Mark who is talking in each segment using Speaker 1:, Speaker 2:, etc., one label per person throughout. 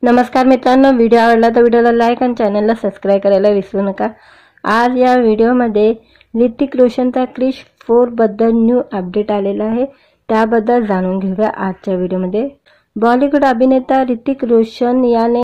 Speaker 1: नमस्कार मित्रांनो, व्हिडिओ आवडला तर व्हिडिओला लाईक आणि चॅनलला सबस्क्राइब करायला विसरू नका। आज या व्हिडिओमध्ये ऋतिक रोशनचा क्रिश 4 बद्दल न्यू अपडेट आलेला आहे, त्याबद्दल जाणून घेऊया आजच्या व्हिडिओमध्ये। बॉलिवूड अभिनेता ऋतिक रोशन याने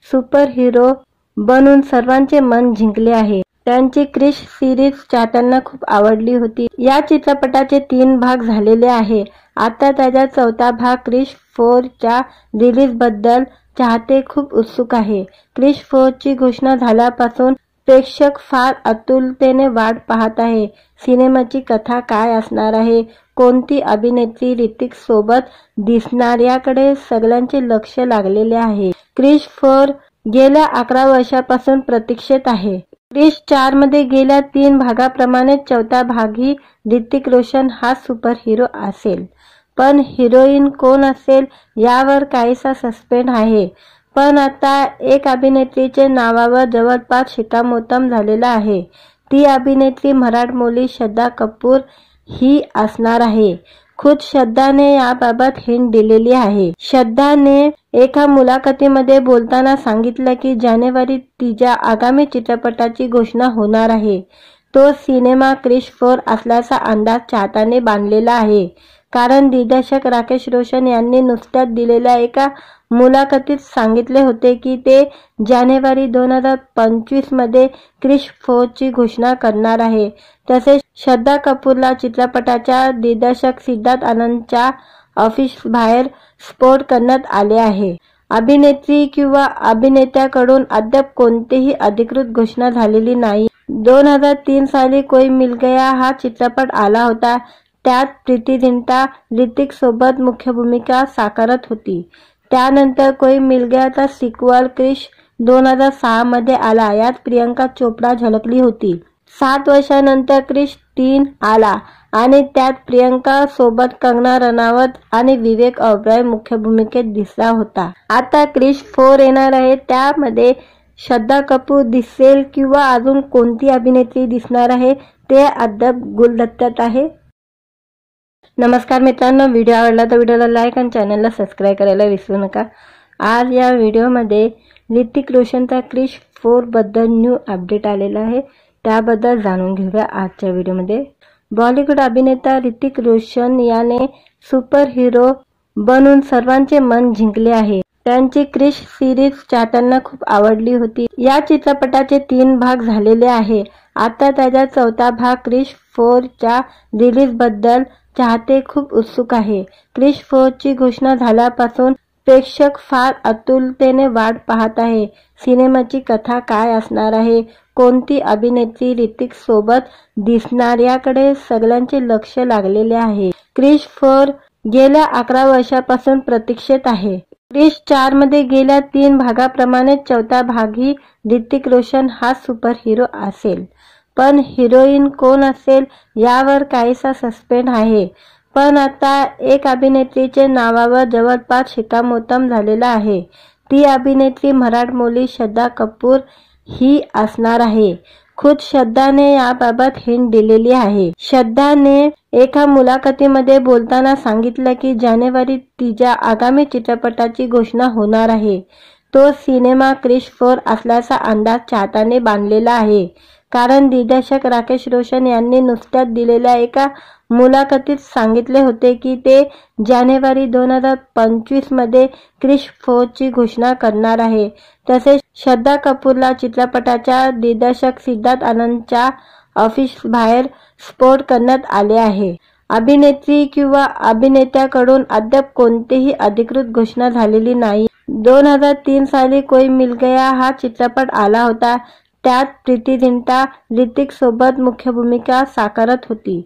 Speaker 1: सुपर हिरो बनून सर्वांचे मन जिंकले आहे। त्यांची क्रिश सीरीज चाहत्यांना खूप आवडली होती। या चित्रपटाचे 3 भाग झालेले आहे। आता त्याचा 4था भाग क्रिश 4 च्या रिलीज बद्दल चाहते खूप उत्सुक आहे। क्रिश 4 ची घोषणा झाल्यापासून प्रेक्षक फार आतुरतेने वाट पाहत आहे। सिनेमाची कथा काय असणार आहे, कोणती अभिनेत्री ऋतिक सोबत दिसणार याकडे सगळ्यांचे लक्ष लागलेले आहे। क्रिश 4 गेल्या 11 वर्षांपासून प्रतीक्षेत आहे। क्रिश 4 मध्ये गेल्या 3 भागाप्रमाणे 4था भागही ऋतिक रोशन हा सुपर हिरो असेल, पण हिरोईन कोण असेल यावर काहीसा सस्पेन्स आहे। पण आता एक अभिनेत्रीचे नावावर जवळपास शिक्कामोर्तब झालेला आहे। ती अभिनेत्री मराठमोळी श्रद्धा कपूर ही असणार आहे। खुद श्रद्धाने याबाबत हिंट दिलेली आहे। श्रद्धाने एका मुलाखतीमध्ये बोलताना सांगितलं की जानेवारीत तिच्या आगामी चित्रपटाची घोषणा होणार आहे। तो सिनेमा क्रिश 4 असल्याचा अंदाज चाहत्यांनी बांधलेला आहे, कारण दिग्दर्शक राकेश रोशन यांनी नुकत्याच दिलेल्या एका मुलाखतीत सांगितले होते की ते जानेवारी 2025 मध्ये क्रिश 4 ची घोषणा करणार आहे। तसेच श्रद्धा कपूरला चित्रपटाच्या दिग्दर्शक सिद्धार्थ आनंदच्या ऑफिसबाहेर स्पॉट करण्यात आले आहे। अभिनेत्री किंवा अभिनेत्याकडून अद्याप कोणतीही अधिकृत घोषणा झालेली नाही। 2003 साली कोई मिल गया हा चित्रपट आला होता, त्यात प्रीती झिंटा ऋतिक सोबत मुख्य भूमिका साकारत होती। त्यानंतर कोई मिल गयाचा सिक्वल क्रिश 2006 मध्ये आला, यात प्रियंका चोपडा झळकली होती। 7 वर्षांनंतर क्रिश 3 आला आणि त्यात प्रियंका सोबत कंगना रनावत आणि विवेक ओबेरॉय मुख्य भूमिकेत दिसला होता। आता क्रिश 4 येणार आहे, त्यामध्ये श्रद्धा कपूर दिसेल किंवा अजून कोणती अभिनेत्री दिसणार आहे ते अद्याप गुलदस्त्यात आहे। नमस्कार मित्रांनो, व्हिडिओ आवडला तर व्हिडिओला लाईक आणि चॅनलला सबस्क्राइब करायला विसरू नका। आज या व्हिडिओमध्ये ऋतिक रोशनचा क्रिश 4 बद्दल न्यू अपडेट आलेला आहे, त्याबद्दल जाणून घेऊया आजच्या व्हिडिओमध्ये। बॉलिवूड अभिनेता ऋतिक रोशन याने सुपर हिरो बनून सर्वांचे मन जिंकले आहे। त्यांची क्रिश सीरीज चाहत्यांना खूप आवडली होती। या चित्रपटाचे 3 भाग झालेले आहे। आता त्याचा 4था भाग क्रिश 4 च्या रिलीज बद्दल चाहते खूप उत्सुक आहे। क्रिश 4 ची घोषणा झाल्यापासून प्रेक्षक फार आतुरतेने वाट पाहत आहे। सिनेमाची कथा काय असणार आहे, कोणती अभिनेत्री ऋतिक सोबत दिसणार याकडे सगळ्यांचे लक्ष लागलेले आहे। क्रिश 4 गेल्या 11 वर्षांपासून प्रतीक्षेत आहे। क्रिश 4 मध्ये गेल्या 3 भागाप्रमाणे 4था भागही ऋतिक रोशन हा सुपर हिरो असेल, पण हिरोईन कोण असेल यावर काहीसा सस्पेन्स आहे। पण आता एक अभिनेत्रीचे नावावर जवळपास शिक्कामोर्तब झालेला आहे। ती अभिनेत्री मराठमोळी श्रद्धा कपूर ही असणार आहे। खुद श्रद्धाने याबाबत हिंट दिलेली आहे। श्रद्धाने एका मुलाखतीमध्ये बोलताना सांगितलं की जानेवारीत तिच्या आगामी चित्रपटाची घोषणा होणार आहे। तो सिनेमा क्रिश 4 असल्याचा अंदाज चाहत्यांनी बांधलेला आहे, कारण दिग्दर्शक राकेश रोशन यांनी नुकत्याच दिलेल्या एका मुलाखतीत सांगितले होते की ते जानेवारी 2025 मध्ये क्रिश 4 ची घोषणा करणार आहे। तसेच श्रद्धा कपूरला चित्रपटाच्या दिग्दर्शक सिद्धार्थ आनंदच्या ऑफिसबाहेर स्पॉट करण्यात आले आहे। अभिनेत्री किंवा अभिनेत्याकडून अद्याप कोणतीही अधिकृत घोषणा झालेली नाही। 2003 साली कोई मिल गया हा चित्रपट आला होता, त्यात प्रीती झिंटा ऋतिक सोबत मुख्य भूमिका साकारत होती।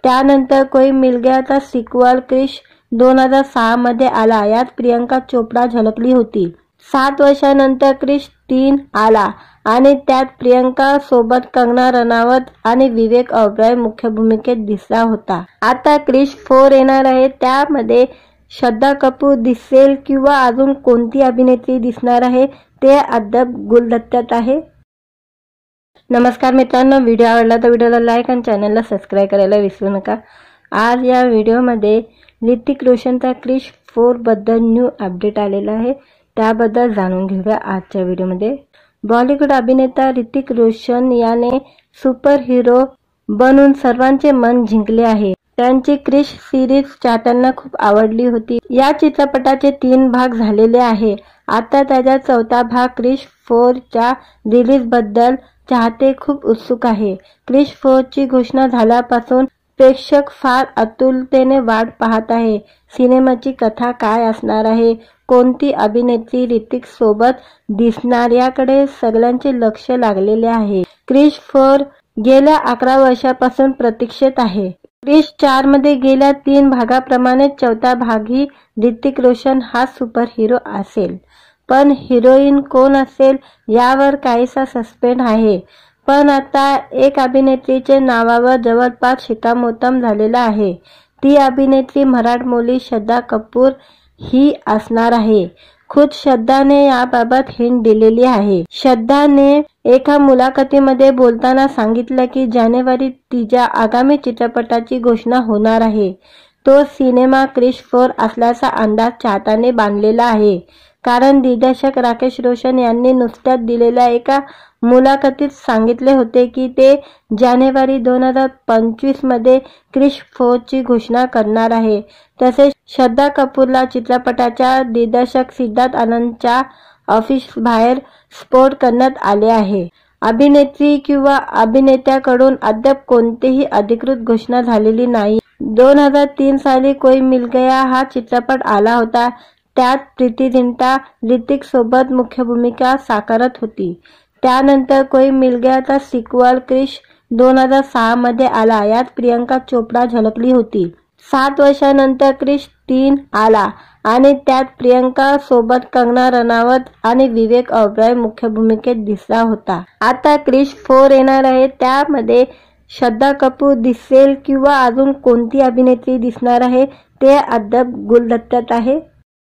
Speaker 1: त्यानंतर कोई मिल गयाचा सिक्वल क्रिश 2006 मध्ये आला, यात प्रियंका चोपडा झळकली होती। 7 वर्षांनंतर क्रिश 3 आला आणि त्यात प्रियंका सोबत कंगना रनावत आणि विवेक ओबेरॉय मुख्य भूमिकेत दिसला होता। आता क्रिश 4 येणार आहे, त्यामध्ये श्रद्धा कपूर दिसेल किंवा अजून कोणती अभिनेत्री दिसणार आहे ते अद्याप गुलदस्त्यात आहे। नमस्कार मित्रांनो, व्हिडिओ आवडला तर व्हिडिओला लाईक आणि चॅनलला सबस्क्राइब करायला विसरू नका। आज या व्हिडिओमध्ये ऋतिक रोशनचा क्रिश 4 बद्दल न्यू अपडेट आलेला आहे, त्याबद्दल जाणून घेऊया आजच्या व्हिडिओमध्ये। बॉलिवूड अभिनेता ऋतिक रोशन याने सुपर हिरो बनून सर्वांचे मन जिंकले आहे। त्यांची क्रिश सिरीज चाहत्यांना खूप आवडली होती। या चित्रपटाचे 3 भाग झालेले आहे। आता त्याचा 4था भाग क्रिश 4 च्या रिलीज बद्दल चाहते खूप उत्सुक आहे। क्रिश 4 ची घोषणा झाल्यापासून प्रेक्षक फार आतुरतेने वाट पाहत आहे। सिनेमाची कथा काय असणार आहे, कोणती अभिनेत्री ऋतिक सोबत दिसणार याकडे सगळ्यांचे लक्ष लागलेले आहे। क्रिश 4 गेल्या 11 वर्षापासून प्रतीक्षेत आहे। क्रिश 4 मध्ये गेल्या 3 भागाप्रमाणे 4था भागही ऋतिक रोशन हा सुपर हिरो असेल, पण हिरोईन कोण असेल यावर काहीसा सस्पेन्स आहे। पण आता एक अभिनेत्रीचे नावावर जवळपास शिक्कामोर्तब झालेला आहे। ती अभिनेत्री मराठमोळी श्रद्धा कपूर ही असणार आहे। खुद श्रद्धाने याबाबत हिंट दिलेली आहे। श्रद्धाने एका मुलाखतीमध्ये बोलताना सांगितलं की जानेवारीत तिच्या आगामी चित्रपटाची घोषणा होणार आहे। तो सिनेमा क्रिश 4 असल्याचा अंदाज चाहत्याने बांधलेला आहे, कारण दिग्दर्शक राकेश रोशन यांनी नुकत्याच दिलेल्या एका मुलाखतीत सांगितले होते की ते जानेवारी 2025 मध्ये क्रिश 4 ची घोषणा करणार आहे। तसेच श्रद्धा कपूरला चित्रपटाच्या दिग्दर्शक सिद्धार्थ आनंदच्या ऑफिसबाहेर स्पॉट करण्यात आले आहे। अभिनेत्री किंवा अभिनेत्याकडून अद्याप कोणतीही अधिकृत घोषणा झालेली नाही। 2003 साली कोई मिल गया हा चित्रपट आला होता। त्यात प्रीती जिंटा ऋतिक सोबत मुख्य भूमिका साकारत होती। त्यानंतर कोई मिल गयाचा सिक्वल क्रिश 2006 मध्ये आला। यात प्रियंका चोपडा झळकली होती। 7 वर्षांनंतर क्रिश 3 आला आणि त्यात प्रियंका सोबत कंगना रनावत आणि विवेक ओबेरॉय मुख्य भूमिकेत दिसला होता। आता क्रिश 4 येणार आहे, त्यामध्ये श्रद्धा कपूर दिसेल किंवा अजून कोणती अभिनेत्री दिसणार आहे ते अद्याप गुलदस्त्यात आहे।